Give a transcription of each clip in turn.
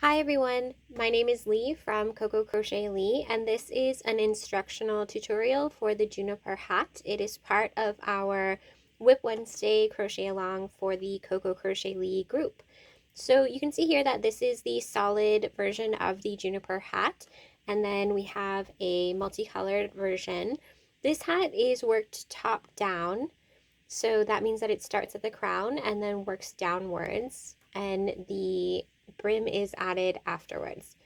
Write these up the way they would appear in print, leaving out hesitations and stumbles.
Hi everyone, my name is Lee from Coco Crochet Lee, and this is an instructional tutorial for the Juniper hat. It is part of our Whip Wednesday crochet along for the Coco Crochet Lee group. So you can see here that this is the solid version of the Juniper hat, and then we have a multicolored version. This hat is worked top down, so that means that it starts at the crown and then works downwards, and the brim is added afterwards.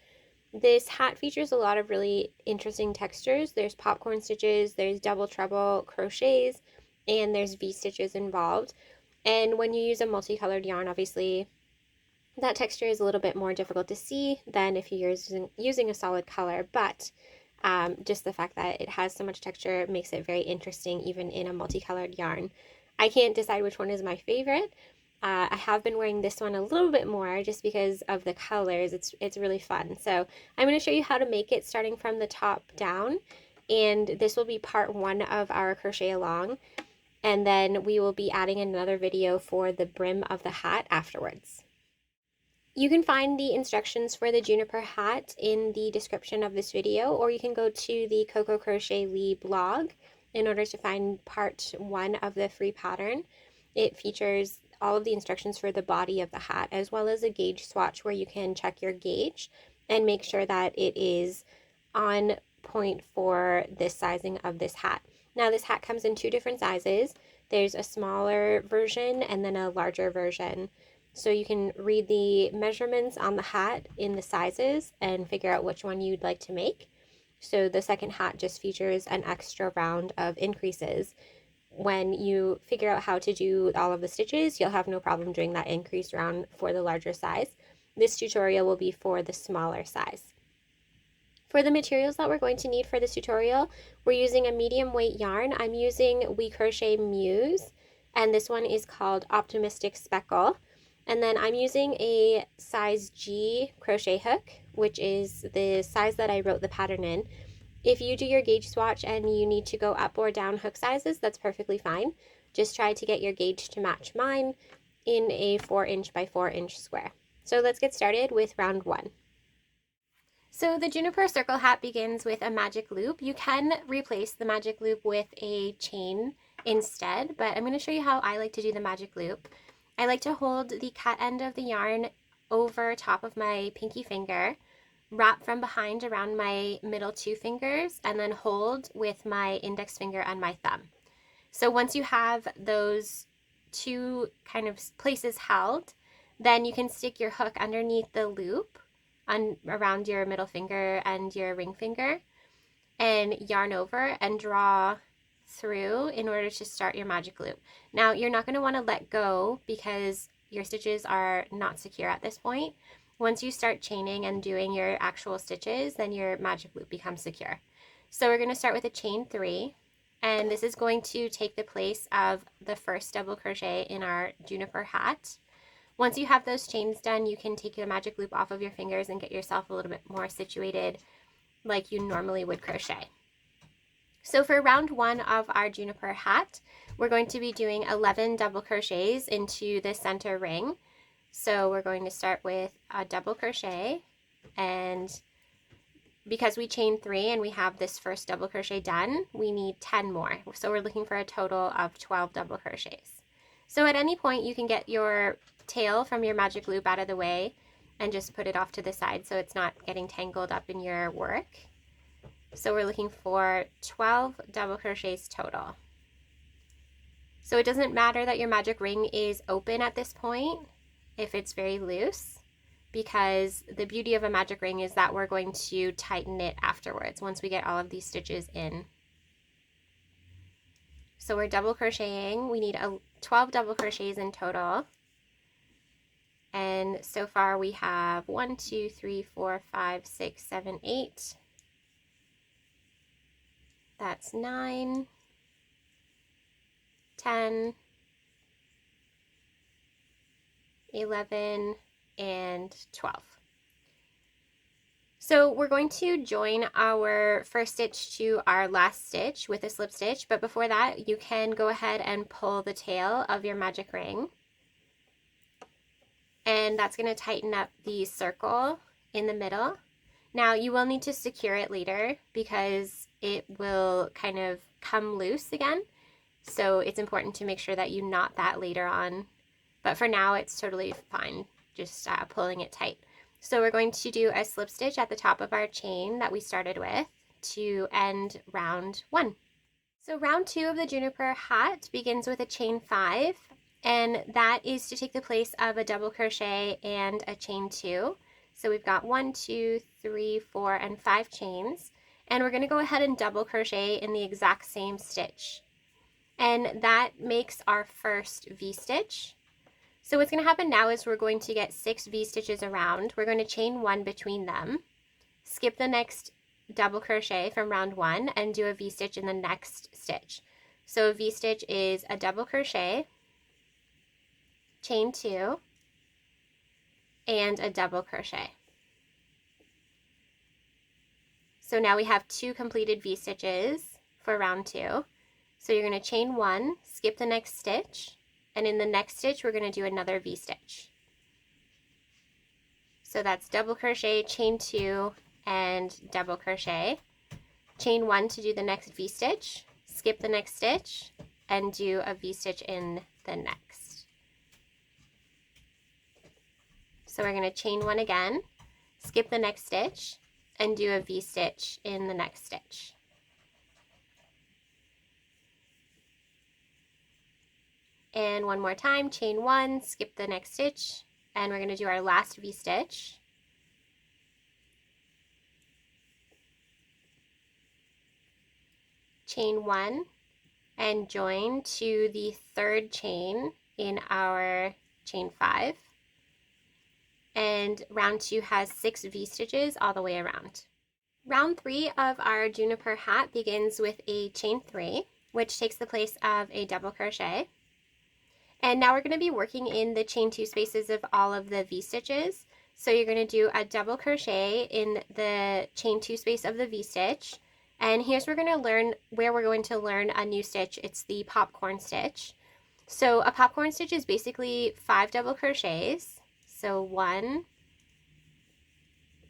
This hat features a lot of really interesting textures. There's popcorn stitches, there's double treble crochets, and there's V-stitches involved. And when you use a multicolored yarn, obviously that texture is a little bit more difficult to see than if you're using a solid color, but just the fact that it has so much texture makes it very interesting even in a multicolored yarn. I can't decide which one is my favorite. I have been wearing this one a little bit more just because of the colors. It's really fun. So I'm going to show you how to make it starting from the top down, and this will be part one of our crochet along, and then we will be adding another video for the brim of the hat afterwards. You can find the instructions for the Juniper hat in the description of this video, or you can go to the Coco Crochet Lee blog in order to find part one of the free pattern. It features all of the instructions for the body of the hat, as well as a gauge swatch where you can check your gauge and make sure that it is on point for this sizing of this hat. Now this hat comes in two different sizes. There's a smaller version and then a larger version. So you can read the measurements on the hat in the sizes and figure out which one you'd like to make. So the second hat just features an extra round of increases. When you figure out how to do all of the stitches, you'll have no problem doing that increase round for the larger size. This tutorial will be for the smaller size. For the materials that we're going to need for this tutorial, we're using a medium weight yarn. I'm using We Crochet Muse, and this one is called Optimistic Speckle. And then I'm using a size G crochet hook, which is the size that I wrote the pattern in. If you do your gauge swatch and you need to go up or down hook sizes, that's perfectly fine. Just try to get your gauge to match mine in a 4" by 4" square. So let's get started with round one. So the Juniper circle hat begins with a magic loop. You can replace the magic loop with a chain instead, but I'm going to show you how I like to do the magic loop. I like to hold the cut end of the yarn over top of my pinky finger, wrap from behind around my middle two fingers, and then hold with my index finger and my thumb. So once you have those two kind of places held, then you can stick your hook underneath the loop around your middle finger and your ring finger and yarn over and draw through in order to start your magic loop. Now you're not going to want to let go because your stitches are not secure at this point. Once you start chaining and doing your actual stitches, then your magic loop becomes secure. So we're going to start with a chain 3, and this is going to take the place of the first double crochet in our Juniper hat. Once you have those chains done, you can take your magic loop off of your fingers and get yourself a little bit more situated like you normally would crochet. So for round one of our Juniper hat, we're going to be doing 11 double crochets into the center ring. So we're going to start with a double crochet, and because we chained 3 and we have this first double crochet done, we need 10 more. So we're looking for a total of 12 double crochets. So at any point you can get your tail from your magic loop out of the way and just put it off to the side so it's not getting tangled up in your work. So we're looking for 12 double crochets total. So it doesn't matter that your magic ring is open at this point if it's very loose, because the beauty of a magic ring is that we're going to tighten it afterwards once we get all of these stitches in. So we're double crocheting. We need 12 double crochets in total. And so far we have 1, 2, 3, 4, 5, 6, 7, 8. That's 9, 10, 11, and 12. So we're going to join our first stitch to our last stitch with a slip stitch, but before that you can go ahead and pull the tail of your magic ring, and that's going to tighten up the circle in the middle. Now you will need to secure it later because it will kind of come loose again. So it's important to make sure that you knot that later on. But for now, it's totally fine, just pulling it tight. So we're going to do a slip stitch at the top of our chain that we started with to end round 1. So round 2 of the Juniper hat begins with a chain 5, and that is to take the place of a double crochet and a chain 2. So we've got 1, 2, 3, 4, and 5 chains, and we're going to go ahead and double crochet in the exact same stitch. And that makes our first V-stitch. So what's going to happen now is we're going to get 6 V-stitches around. We're going to chain 1 between them, skip the next double crochet from round 1, and do a V-stitch in the next stitch. So a V-stitch is a double crochet, chain 2, and a double crochet. So now we have 2 completed V-stitches for round 2. So you're going to chain 1, skip the next stitch, and in the next stitch we're going to do another V-stitch. So that's double crochet, chain 2, and double crochet. Chain 1 to do the next V-stitch, skip the next stitch, and do a V-stitch in the next. So we're going to chain 1 again, skip the next stitch, and do a V-stitch in the next stitch. And one more time, chain 1, skip the next stitch, and we're going to do our last V-stitch. Chain 1 and join to the 3rd chain in our chain 5. And round 2 has 6 V-stitches all the way around. Round 3 of our Juniper hat begins with a chain 3, which takes the place of a double crochet. And now we're going to be working in the chain 2 spaces of all of the V-stitches. So you're going to do a double crochet in the chain 2 space of the V-stitch. And here's where we're going to learn a new stitch. It's the popcorn stitch. So a popcorn stitch is basically 5 double crochets. So 1,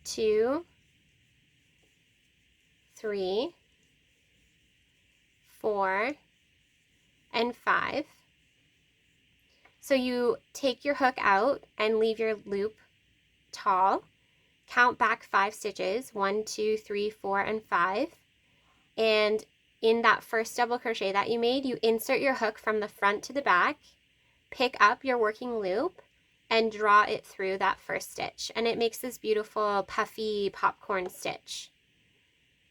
2, 3, 4, and 5. So you take your hook out and leave your loop tall, count back 5 stitches, 1, 2, 3, 4, and 5. And in that first double crochet that you made, you insert your hook from the front to the back, pick up your working loop, and draw it through that first stitch. And it makes this beautiful puffy popcorn stitch.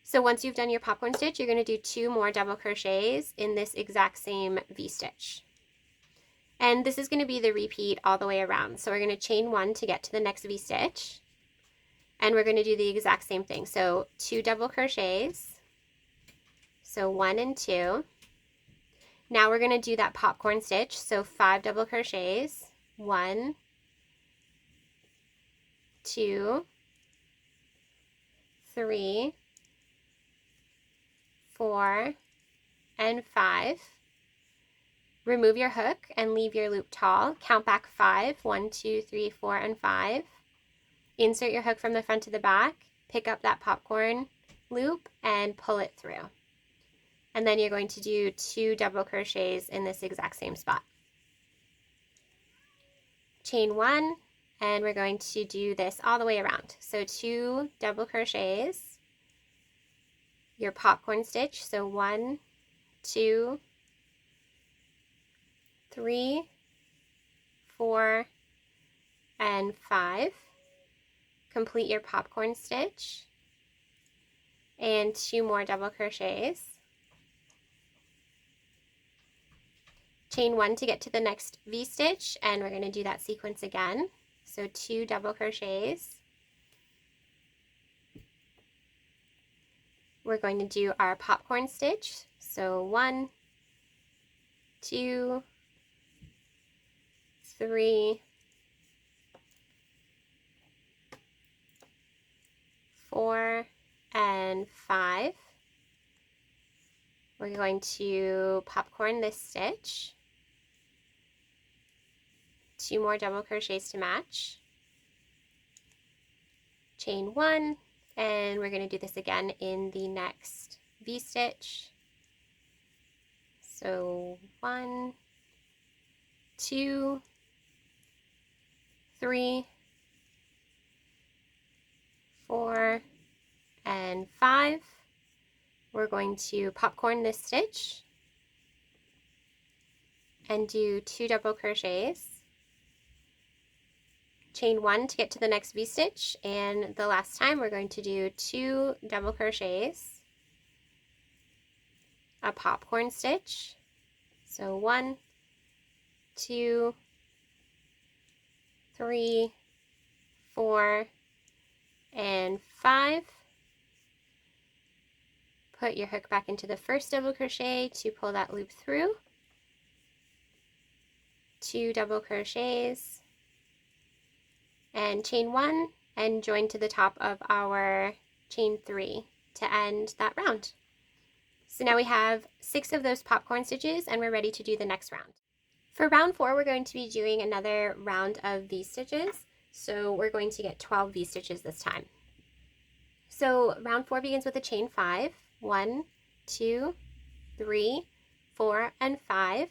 So once you've done your popcorn stitch, you're going to do 2 more double crochets in this exact same V-stitch. And this is going to be the repeat all the way around. So we're going to chain 1 to get to the next V-stitch. And we're going to do the exact same thing. So 2 double crochets. So 1 and 2. Now we're going to do that popcorn stitch. So 5 double crochets. 1, 2, 3, 4, and 5. Remove your hook and leave your loop tall. Count back 5. 1, 2, 3, 4, and 5. Insert your hook from the front to the back. Pick up that popcorn loop and pull it through. And then you're going to do 2 double crochets in this exact same spot. Chain 1, and we're going to do this all the way around. So 2 double crochets, your popcorn stitch. So 1, 2, 3, 4, and 5. Complete your popcorn stitch and 2 more double crochets. Chain 1 to get to the next V-stitch, and we're going to do that sequence again. So 2 double crochets. We're going to do our popcorn stitch. So 1, 2, 3, 4, and 5. We're going to popcorn this stitch. 2 more double crochets to match. chain 1, and we're going to do this again in the next V-stitch. So 1, 2, 3, 4, and 5. We're going to popcorn this stitch and do 2 double crochets, chain 1 to get to the next V-stitch, and the last time we're going to do 2 double crochets, a popcorn stitch, so 1, 2, 3, 4, and 5. Put your hook back into the first double crochet to pull that loop through, 2 double crochets, and chain 1 and join to the top of our chain 3 to end that round. So now we have 6 of those popcorn stitches and we're ready to do the next round. For round 4, we're going to be doing another round of V-stitches. So we're going to get 12 V-stitches this time. So round 4 begins with a chain 5, 1, 2, 3, 4, and 5.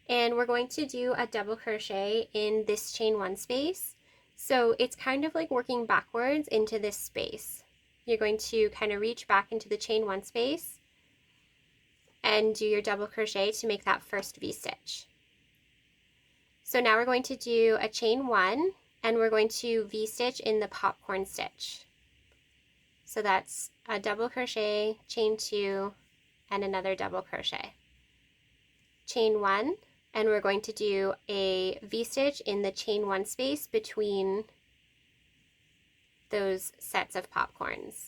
And we're going to do a double crochet in this chain 1 space. So it's kind of like working backwards into this space. You're going to kind of reach back into the chain 1 space and do your double crochet to make that first V-stitch. So now we're going to do a chain 1 and we're going to V-stitch in the popcorn stitch. So that's a double crochet, chain 2, and another double crochet. Chain 1, and we're going to do a V-stitch in the chain 1 space between those sets of popcorns.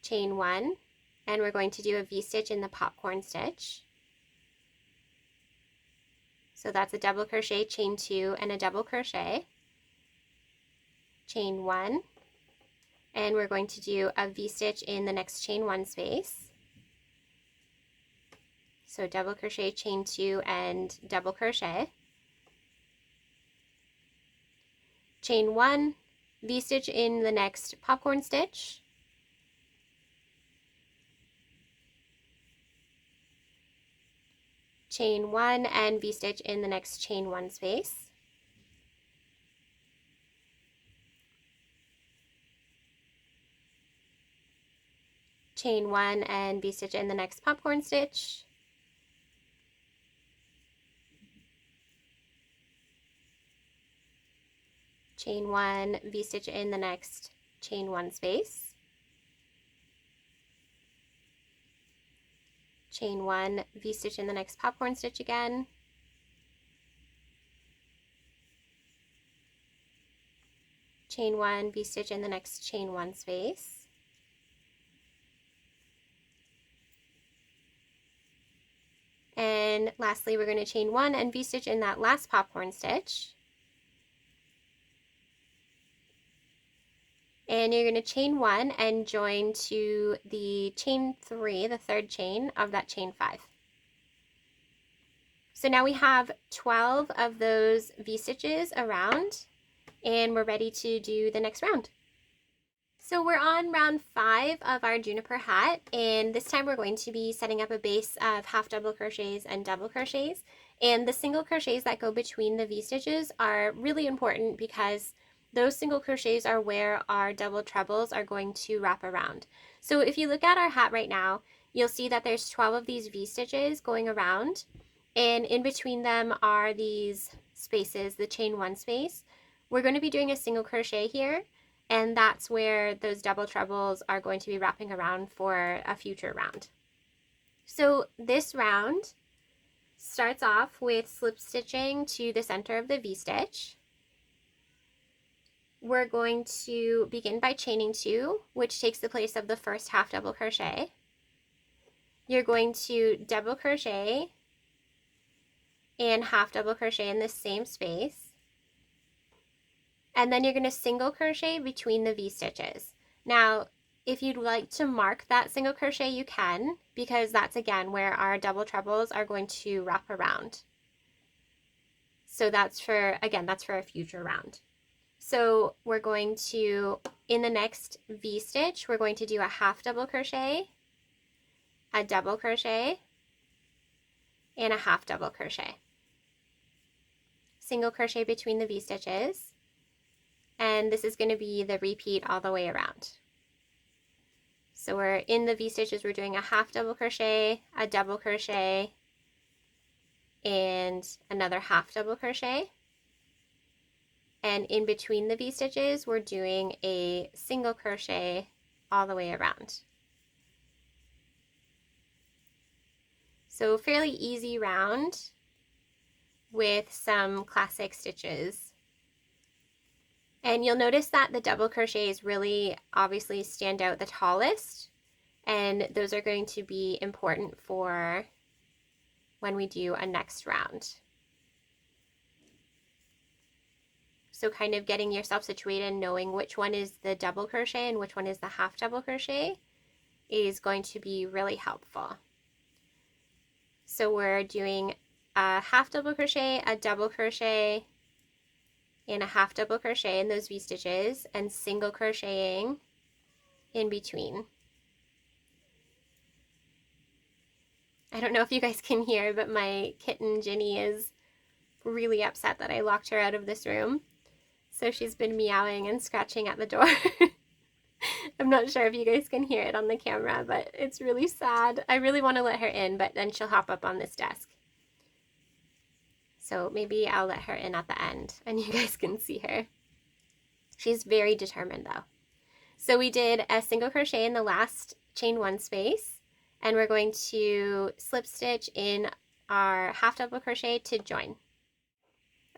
Chain 1, and we're going to do a V-stitch in the popcorn stitch. So that's a double crochet, chain 2, and a double crochet. Chain 1, and we're going to do a V-stitch in the next chain 1 space. So double crochet, chain 2, and double crochet. Chain 1, V-stitch in the next popcorn stitch. Chain 1 and V-stitch in the next chain 1 space. Chain 1 and V-stitch in the next popcorn stitch. Chain 1, V-stitch in the next chain 1 space. Chain 1, V-stitch in the next popcorn stitch again. Chain 1, V-stitch in the next chain 1 space. And lastly, we're going to chain 1 and V-stitch in that last popcorn stitch. And you're going to chain 1 and join to the chain 3, the third chain of that chain 5. So now we have 12 of those V-stitches around, and we're ready to do the next round. So we're on round 5 of our Juniper hat, and this time we're going to be setting up a base of half double crochets and double crochets. And the single crochets that go between the V-stitches are really important because those single crochets are where our double trebles are going to wrap around. So if you look at our hat right now, you'll see that there's 12 of these V-stitches going around, and in between them are these spaces, the chain 1 space. We're going to be doing a single crochet here, and that's where those double trebles are going to be wrapping around for a future round. So this round starts off with slip stitching to the center of the V-stitch. We're going to begin by chaining 2, which takes the place of the first half double crochet. You're going to double crochet and half double crochet in the same space. And then you're going to single crochet between the V-stitches. Now, if you'd like to mark that single crochet, you can, because that's again where our double trebles are going to wrap around. So that's for, again, that's for a future round. So we're going to, in the next V-stitch, we're going to do a half double crochet, a double crochet, and a half double crochet. Single crochet between the V-stitches, and this is going to be the repeat all the way around. So we're in the V-stitches, we're doing a half double crochet, a double crochet, and another half double crochet. And in between the V-stitches, we're doing a single crochet all the way around. So fairly easy round with some classic stitches. And you'll notice that the double crochets really obviously stand out the tallest, and those are going to be important for when we do a next round. So kind of getting yourself situated and knowing which one is the double crochet and which one is the half double crochet is going to be really helpful. So we're doing a half double crochet, a double crochet, and a half double crochet in those V-stitches, and single crocheting in between. I don't know if you guys can hear, but my kitten Ginny is really upset that I locked her out of this room. So she's been meowing and scratching at the door. I'm not sure if you guys can hear it on the camera, but it's really sad. I really want to let her in, but then she'll hop up on this desk. So maybe I'll let her in at the end and you guys can see her. She's very determined though. So we did a single crochet in the last chain one space, and we're going to slip stitch in our half double crochet to join.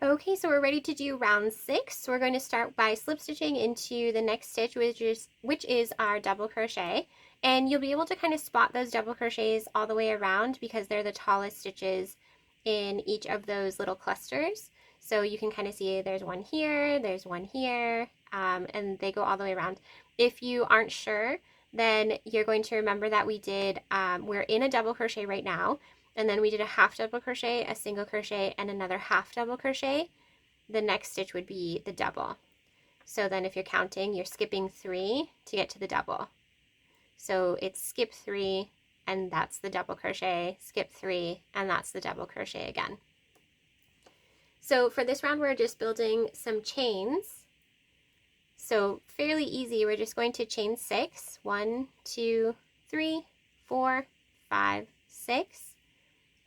Okay, so we're ready to do round 6. So we're going to start by slip stitching into the next stitch, which is our double crochet. And you'll be able to kind of spot those double crochets all the way around because they're the tallest stitches in each of those little clusters. So you can kind of see there's one here, there's one here, and they go all the way around. If you aren't sure, then you're going to remember that we did, we're in a double crochet right now, and then we did a half double crochet, a single crochet, and another half double crochet. The next stitch would be the double. So then if you're counting, you're skipping 3 to get to the double. So it's skip 3, and that's the double crochet, skip 3, and that's the double crochet again. So for this round, we're just building some chains. So fairly easy, we're just going to chain 6. 1, 2, 3, 4, 5, 6.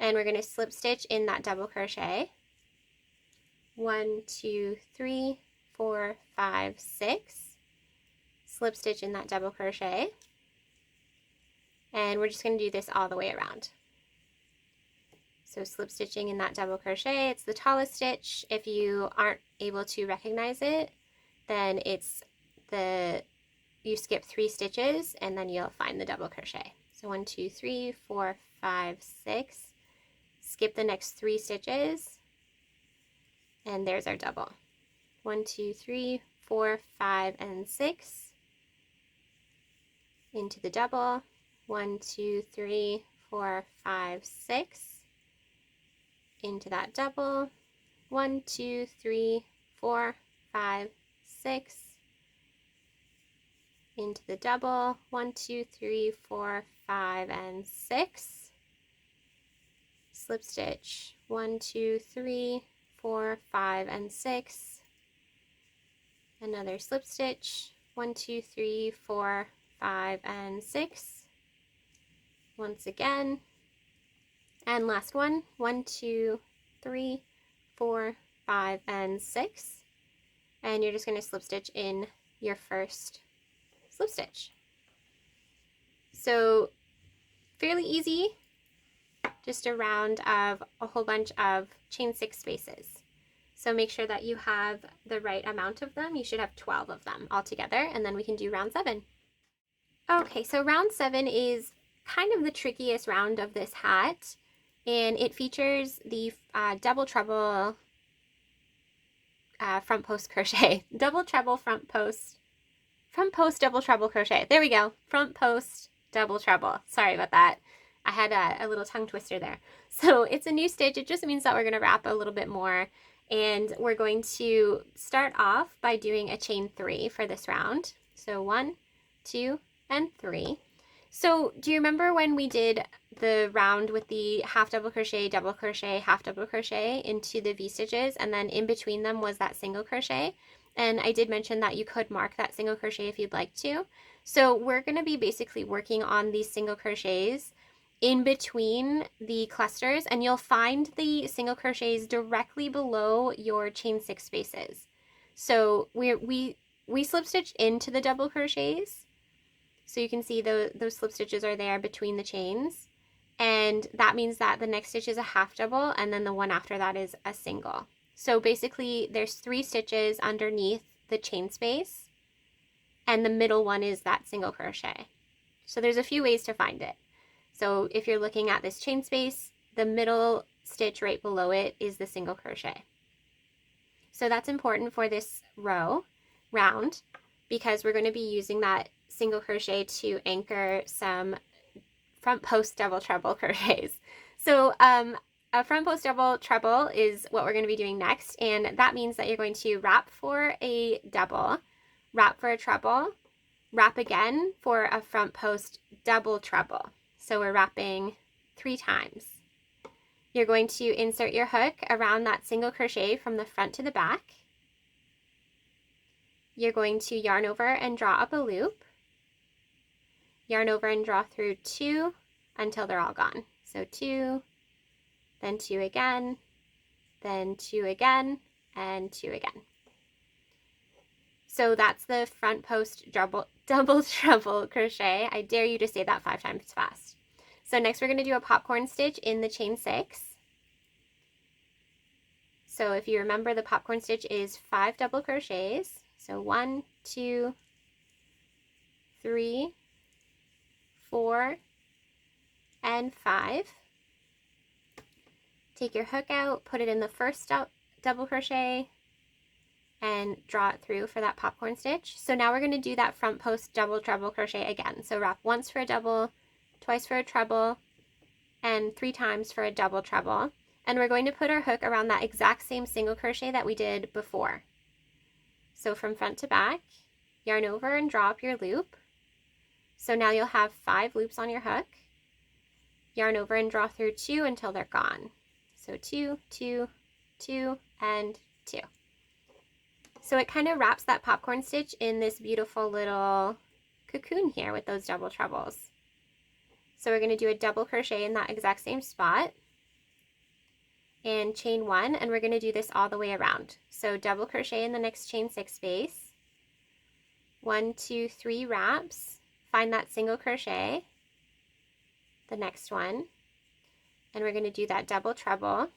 And we're going to slip stitch in that double crochet. 1, 2, 3, 4, 5, 6. Slip stitch in that double crochet. And we're just going to do this all the way around. So slip stitching in that double crochet, it's the tallest stitch. If you aren't able to recognize it, then it's you skip 3 stitches and then you'll find the double crochet. So 1, 2, 3, 4, 5, 6. Skip the next 3 stitches, and there's our double. 1, 2, 3, 4, 5, and 6. Into the double. 1, 2, 3, 4, 5, 6. Into that double. 1, 2, 3, 4, 5, 6. Into the double. 1, 2, 3, 4, 5, and 6. Slip stitch 1, 2, 3, 4, 5, and 6. Another slip stitch 1, 2, 3, 4, 5, and 6. Once again, and last one 1, 2, 3, 4, 5, and 6. And you're just going to slip stitch in your first slip stitch. So fairly easy. Just a round of a whole bunch of chain 6 spaces. So make sure that you have the right amount of them. You should have 12 of them all together, and then we can do round 7. Okay, so round 7 is kind of the trickiest round of this hat, and it features the double treble front post crochet. Double treble front post double treble crochet. There we go. Front post double treble. Sorry about that. I had a little tongue twister there. So it's a new stitch. It just means that we're going to wrap a little bit more And we're going to start off by doing a chain 3 for this round. So 1, 2, and 3. So do you remember when we did the round with the half double crochet, half double crochet into the V-stitches, and then in between them was that single crochet? And I did mention that you could mark that single crochet if you'd like to. So we're going to be basically working on these single crochets in between the clusters, and you'll find the single crochets directly below your chain 6 spaces. So we slip stitch into the double crochets, so you can see those slip stitches are there between the chains, and that means that the next stitch is a half double, and then the one after that is a single. So basically there's 3 stitches underneath the chain space, and the middle one is that single crochet. So there's a few ways to find it. So if you're looking at this chain space, the middle stitch right below it is the single crochet. So that's important for this round, because we're going to be using that single crochet to anchor some front post double treble crochets. So a front post double treble is what we're going to be doing next, and that means that you're going to wrap for a double, wrap for a treble, wrap again for a front post double treble. So we're wrapping 3 times. You're going to insert your hook around that single crochet from the front to the back. You're going to yarn over and draw up a loop. Yarn over and draw through 2 until they're all gone. So 2, then 2 again, then 2 again, and 2 again. So that's the front post double treble crochet. I dare you to say that 5 times fast. So next we're going to do a popcorn stitch in the chain 6. So if you remember, the popcorn stitch is 5 double crochets. So 1, 2, 3, 4, and 5. Take your hook out, put it in the first double crochet, and draw it through for that popcorn stitch. So now we're going to do that front post double treble crochet again. So wrap once for a double, twice for a treble, and 3 times for a double treble. And we're going to put our hook around that exact same single crochet that we did before. So from front to back, yarn over and draw up your loop. So now you'll have 5 loops on your hook. Yarn over and draw through 2 until they're gone. So 2, 2, 2, and 2. So it kind of wraps that popcorn stitch in this beautiful little cocoon here with those double trebles. So we're going to do a double crochet in that exact same spot and chain 1, and we're going to do this all the way around. So double crochet in the next chain 6 space, 1, 2, 3 wraps, find that single crochet, the next one, and we're going to do that double treble,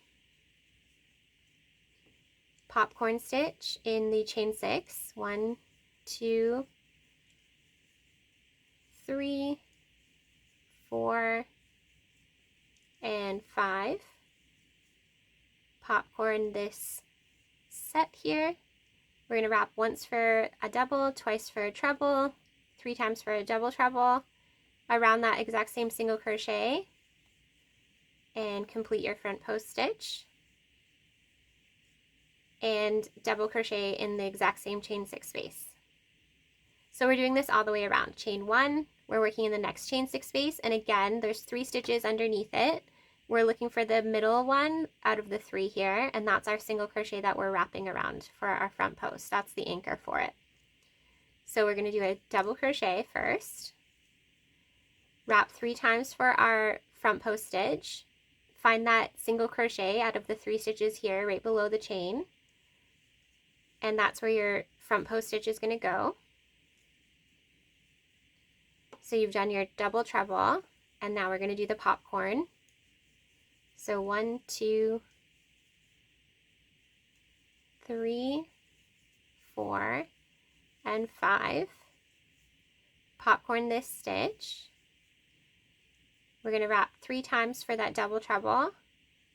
popcorn stitch in the chain 6, 1, 2, 3, 4, and 5. Popcorn this set here. We're going to wrap once for a double, twice for a treble, 3 times for a double treble around that exact same single crochet, and complete your front post stitch, and double crochet in the exact same chain 6 space. So we're doing this all the way around. Chain 1, we're working in the next chain 6 space, and again there's 3 stitches underneath it. We're looking for the middle one out of the 3 here, and that's our single crochet that we're wrapping around for our front post. That's the anchor for it. So we're going to do a double crochet first, wrap 3 times for our front post stitch, find that single crochet out of the 3 stitches here right below the chain, and that's where your front post stitch is going to go. So you've done your double treble, and now we're going to do the popcorn. So 1, 2, 3, 4, and 5. Popcorn this stitch. We're going to wrap 3 times for that double treble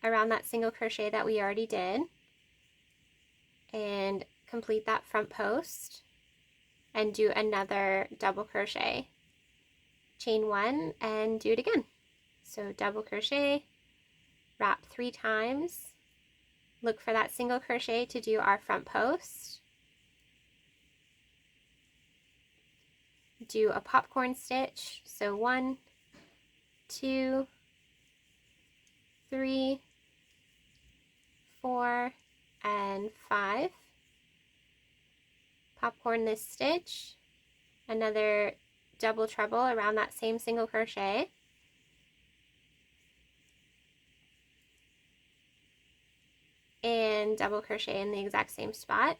around that single crochet that we already did, and complete that front post and do another double crochet. Chain 1 and do it again. So double crochet, wrap 3 times, look for that single crochet to do our front post. Do a popcorn stitch, so 1, 2, 3, 4, and 5. Popcorn this stitch, another double treble around that same single crochet, and double crochet in the exact same spot,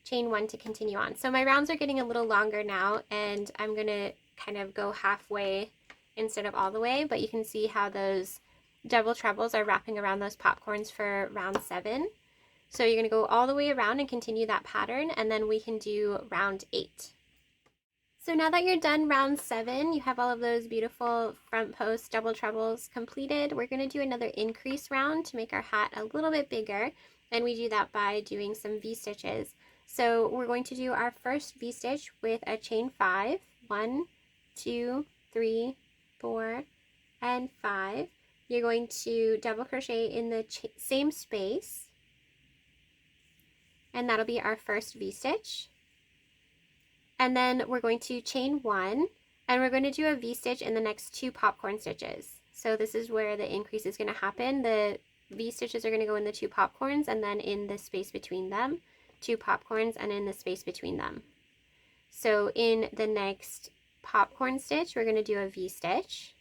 chain 1 to continue on. So my rounds are getting a little longer now, and I'm going to kind of go halfway instead of all the way, but you can see how those double trebles are wrapping around those popcorns for round 7. So you're going to go all the way around and continue that pattern, and then we can do round 8. So now that you're done round 7, you have all of those beautiful front post double trebles completed. We're going to do another increase round to make our hat a little bit bigger, and we do that by doing some V-stitches. So we're going to do our first V-stitch with a chain 5, 1, 2, 3, 4, and 5. You're going to double crochet in the same space, and that'll be our first V-stitch. And then we're going to chain 1, and we're going to do a V-stitch in the next 2 popcorn stitches. So this is where the increase is going to happen. The V-stitches are going to go in the 2 popcorns, and then in the space between them, 2 popcorns, and in the space between them. So in the next popcorn stitch, we're going to do a V-stitch.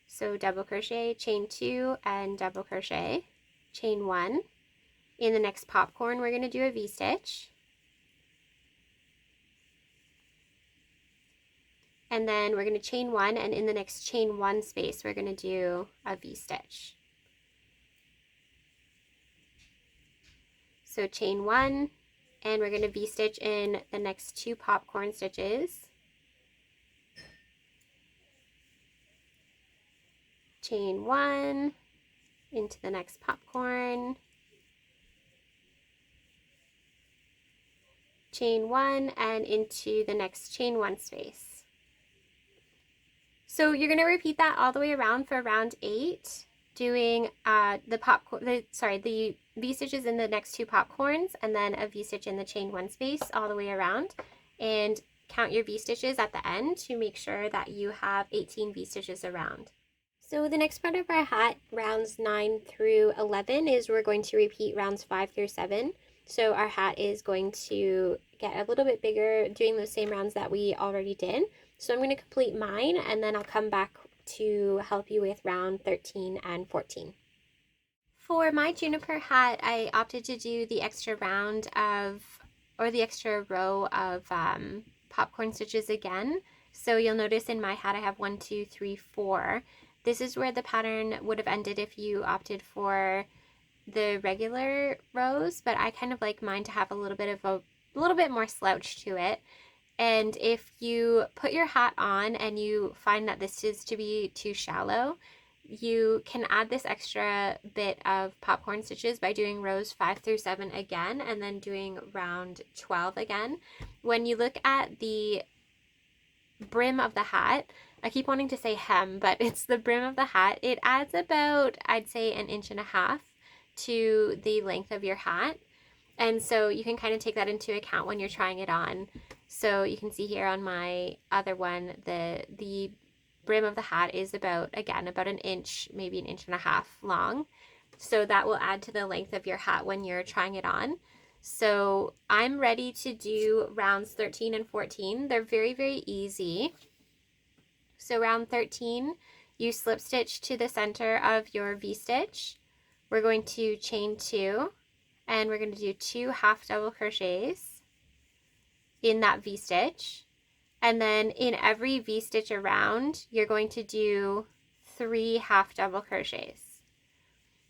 So double crochet, chain 2, and double crochet, chain 1. In the next popcorn, we're going to do a V-stitch. And then we're going to chain 1, and in the next chain 1 space, we're going to do a V-stitch. So chain 1, and we're going to V-stitch in the next 2 popcorn stitches. Chain 1 into the next popcorn. Chain 1 and into the next chain 1 space. So you're going to repeat that all the way around for round 8, doing the V-stitches in the next 2 popcorns, and then a V-stitch in the chain 1 space all the way around, and count your V-stitches at the end to make sure that you have 18 V-stitches around. So the next part of our hat, rounds 9 through 11, is we're going to repeat rounds 5 through 7. So our hat is going to get a little bit bigger doing those same rounds that we already did. So I'm going to complete mine, and then I'll come back to help you with round 13 and 14. For my Juniper hat, I opted to do the extra round of, or the extra row of popcorn stitches again. So you'll notice in my hat I have 1, 2, 3, 4. This is where the pattern would have ended if you opted for the regular rows, but I kind of like mine to have a little bit more slouch to it. And if you put your hat on and you find that this is to be too shallow, you can add this extra bit of popcorn stitches by doing rows 5 through 7 again, and then doing round 12 again. When you look at the brim of the hat, I keep wanting to say hem, but it's the brim of the hat. It adds about, I'd say, 1.5 inches to the length of your hat. And so you can kind of take that into account when you're trying it on. So you can see here on my other one, the brim of the hat is about 1 inch, maybe 1.5 inches long. So that will add to the length of your hat when you're trying it on. So I'm ready to do rounds 13 and 14. They're very, very easy. So round 13, you slip stitch to the center of your V-stitch. We're going to chain 2, and we're going to do 2 half double crochets in that V-stitch. And then in every V-stitch around, you're going to do 3 half double crochets.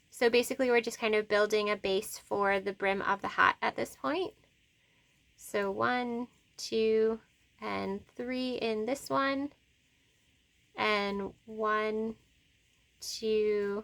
So basically we're just kind of building a base for the brim of the hat at this point. So 1, 2, and 3 in this one, and 1, 2,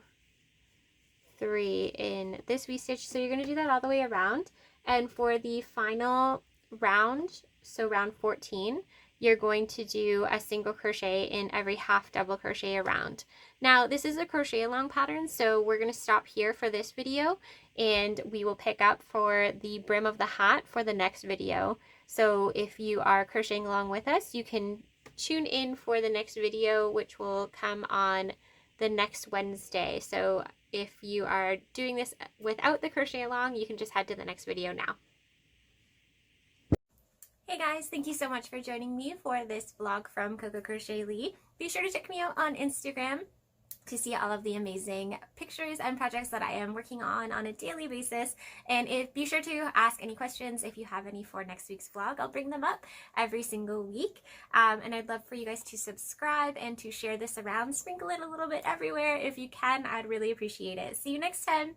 3 in this V-stitch. So you're going to do that all the way around. And for the final round, so round 14, you're going to do a single crochet in every half double crochet around. Now this is a crochet along pattern, so we're going to stop here for this video and we will pick up for the brim of the hat for the next video. So if you are crocheting along with us, you can tune in for the next video, which will come on the next Wednesday. So if you are doing this without the crochet along, you can just head to the next video now. Hey guys, thank you so much for joining me for this vlog from Coco Crochet Lee. Be sure to check me out on Instagram to see all of the amazing pictures and projects that I am working on a daily basis. And be sure to ask any questions if you have any for next week's vlog. I'll bring them up every single week. And I'd love for you guys to subscribe and to share this around. Sprinkle it a little bit everywhere if you can. I'd really appreciate it. See you next time.